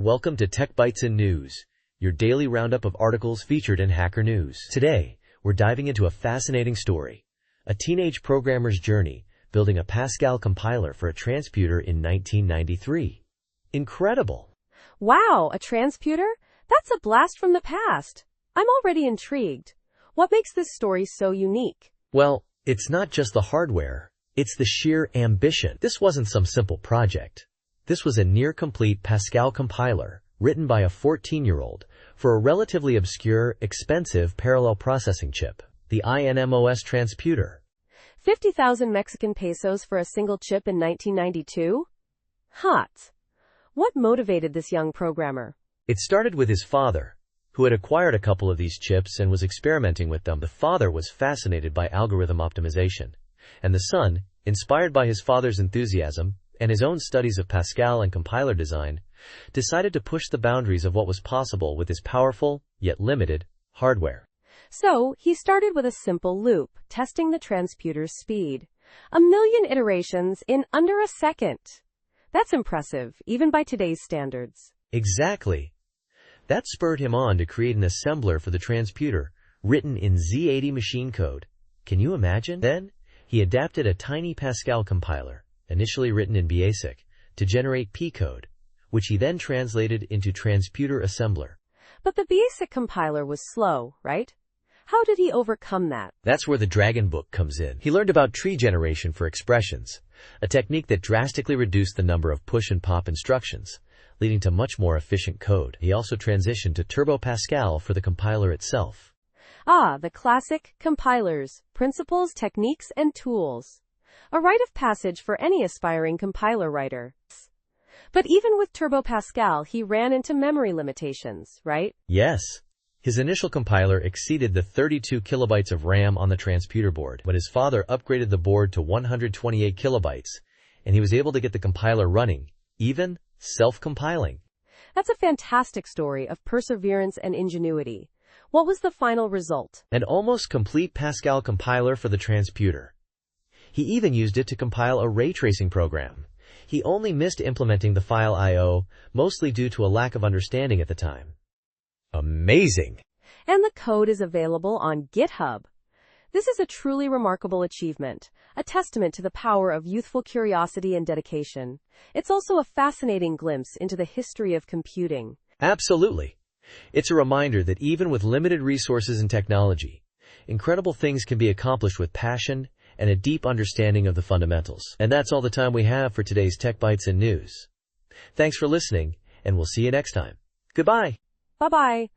Welcome to Tech Bytes and News, your daily roundup of articles featured in Hacker News. Today, we're diving into a fascinating story. A teenage programmer's journey, building a Pascal compiler for a transputer in 1993. Incredible! Wow, a transputer? That's a blast from the past. I'm already intrigued. What makes this story so unique? Well, it's not just the hardware, it's the sheer ambition. This wasn't some simple project. This was a near-complete Pascal compiler, written by a 14-year-old, for a relatively obscure, expensive parallel processing chip, the INMOS Transputer. 50,000 Mexican pesos for a single chip in 1992? Hot. What motivated this young programmer? It started with his father, who had acquired a couple of these chips and was experimenting with them. The father was fascinated by algorithm optimization, and the son, inspired by his father's enthusiasm and his own studies of Pascal and compiler design, decided to push the boundaries of what was possible with his powerful, yet limited, hardware. So, he started with a simple loop, testing the transputer's speed. 1,000,000 iterations in under a second. That's impressive, even by today's standards. Exactly. That spurred him on to create an assembler for the transputer, written in Z80 machine code. Can you imagine? Then, he adapted a tiny Pascal compiler, initially written in BASIC, to generate P code, which he then translated into Transputer assembler. But the BASIC compiler was slow, right? How did he overcome that? That's where the Dragon book comes in. He learned about tree generation for expressions, a technique that drastically reduced the number of push and pop instructions, leading to much more efficient code. He also transitioned to Turbo Pascal for the compiler itself. Ah, the classic compilers, principles, techniques, and tools. A rite of passage for any aspiring compiler writer. But even with Turbo Pascal, he ran into memory limitations, right? Yes. His initial compiler exceeded the 32 kilobytes of RAM on the transputer board, but his father upgraded the board to 128 kilobytes, and he was able to get the compiler running, even self-compiling. That's a fantastic story of perseverance and ingenuity. What was the final result? An almost complete Pascal compiler for the transputer. He even used it to compile a ray tracing program. He only missed implementing the file I/O, mostly due to a lack of understanding at the time. Amazing! And the code is available on GitHub. This is a truly remarkable achievement, a testament to the power of youthful curiosity and dedication. It's also a fascinating glimpse into the history of computing. Absolutely. It's a reminder that even with limited resources and technology, incredible things can be accomplished with passion and a deep understanding of the fundamentals. And that's all the time we have for today's Tech Bytes and News. Thanks for listening, and we'll see you next time. Goodbye. Bye-bye.